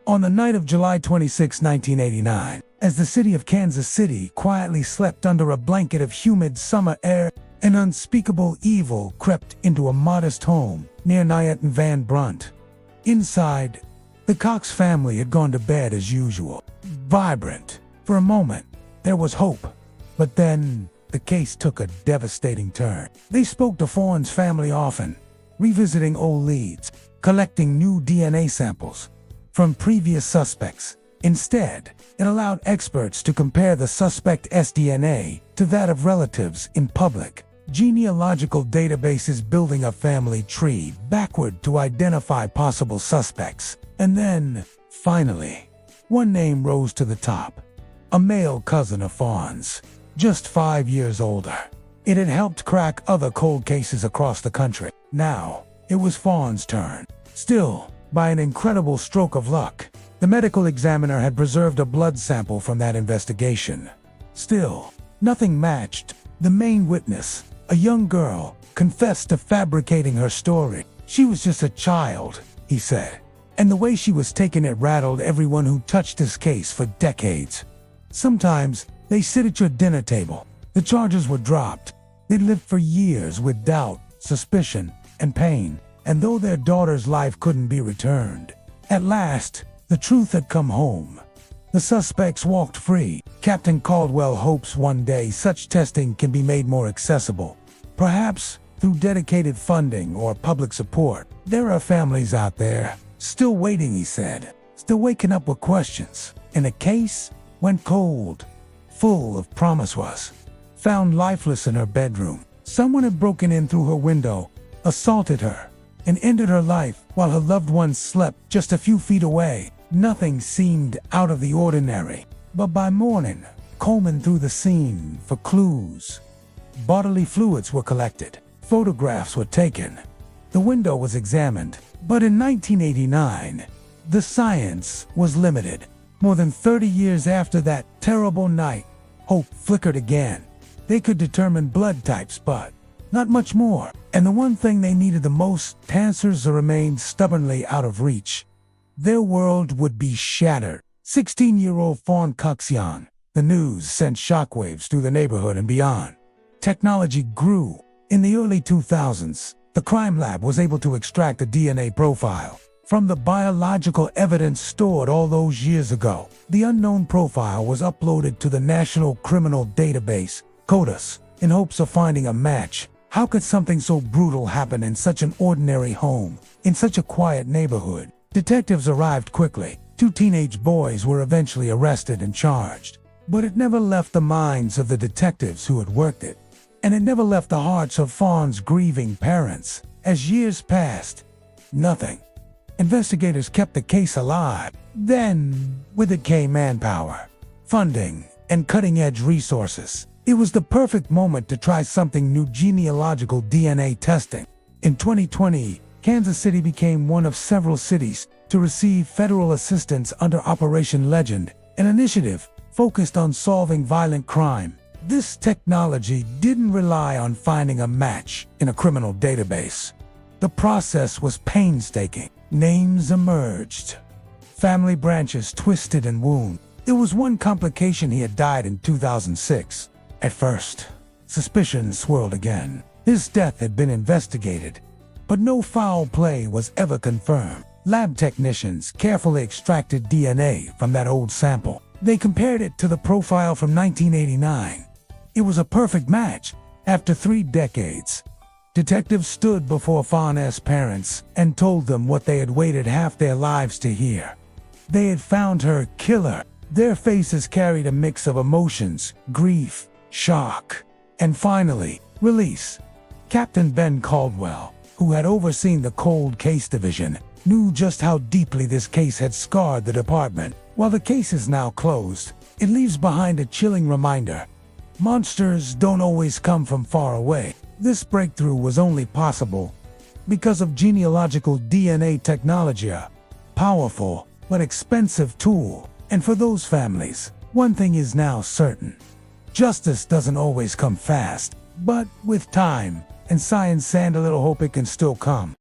On the night of July 26, 1989, as the city of Kansas City quietly slept under a blanket of humid summer air, an unspeakable evil crept into a modest home near Nyatt and Van Brunt. Inside, the Cox family had gone to bed as usual, vibrant. For a moment, there was hope, but then the case took a devastating turn. They spoke to Fawn's family often, revisiting old leads, collecting new DNA samples from previous suspects. Instead, it allowed experts to compare the suspect's DNA to that of relatives in public genealogical databases, building a family tree backward to identify possible suspects. And then, finally, one name rose to the top. A male cousin of Fawn's, just 5 years older. It had helped crack other cold cases across the country. Now, it was Fawn's turn. Still, by an incredible stroke of luck, the medical examiner had preserved a blood sample from that investigation. Still, nothing matched. The main witness, a young girl, confessed to fabricating her story. She was just a child, he said. And the way she was taken, it rattled everyone who touched this case for decades. Sometimes, they sit at your dinner table. The charges were dropped. They'd lived for years with doubt, suspicion, and pain. And though their daughter's life couldn't be returned, at last, the truth had come home. The suspects walked free. Captain Caldwell hopes one day such testing can be made more accessible. Perhaps through dedicated funding or public support. There are families out there, still waiting, he said, still waking up with questions. And the case went cold. Full of promise was found lifeless in her bedroom. Someone had broken in through her window, assaulted her, and ended her life while her loved ones slept just a few feet away. Nothing seemed out of the ordinary. But by morning, combing through the scene for clues, bodily fluids were collected. Photographs were taken. The window was examined. But in 1989, the science was limited. More than 30 years after that terrible night, hope flickered again. They could determine blood types, but not much more. And the one thing they needed the most, answers remained stubbornly out of reach. Their world would be shattered. 16-year-old Fawn Cox young. The news sent shockwaves through the neighborhood and beyond. Technology grew. In the early 2000s, the crime lab was able to extract a DNA profile from the biological evidence stored all those years ago. The unknown profile was uploaded to the National Criminal Database, CODIS, in hopes of finding a match. How could something so brutal happen in such an ordinary home, in such a quiet neighborhood? Detectives arrived quickly. 2 teenage boys were eventually arrested and charged. But it never left the minds of the detectives who had worked it. And it never left the hearts of Fawn's grieving parents. As years passed, nothing. Investigators kept the case alive. Then, with it came manpower, funding, and cutting-edge resources. It was the perfect moment to try something new: genealogical DNA testing. In 2020, Kansas City became one of several cities to receive federal assistance under Operation Legend, an initiative focused on solving violent crime. This technology didn't rely on finding a match in a criminal database. The process was painstaking. Names emerged. Family branches twisted and wound. There was one complication: he had died in 2006. At first, suspicion swirled again. His death had been investigated, but no foul play was ever confirmed. Lab technicians carefully extracted DNA from that old sample. They compared it to the profile from 1989. It was a perfect match. After 3 decades, detectives stood before Fawn's parents and told them what they had waited half their lives to hear. They had found her killer. Their faces carried a mix of emotions: grief, shock, and finally, release. Captain Ben Caldwell, who had overseen the Cold Case Division, knew just how deeply this case had scarred the department. While the case is now closed, it leaves behind a chilling reminder: monsters don't always come from far away. This breakthrough was only possible because of genealogical DNA technology, a powerful but expensive tool. And for those families, one thing is now certain: justice doesn't always come fast, but with time and science and a little hope, it can still come.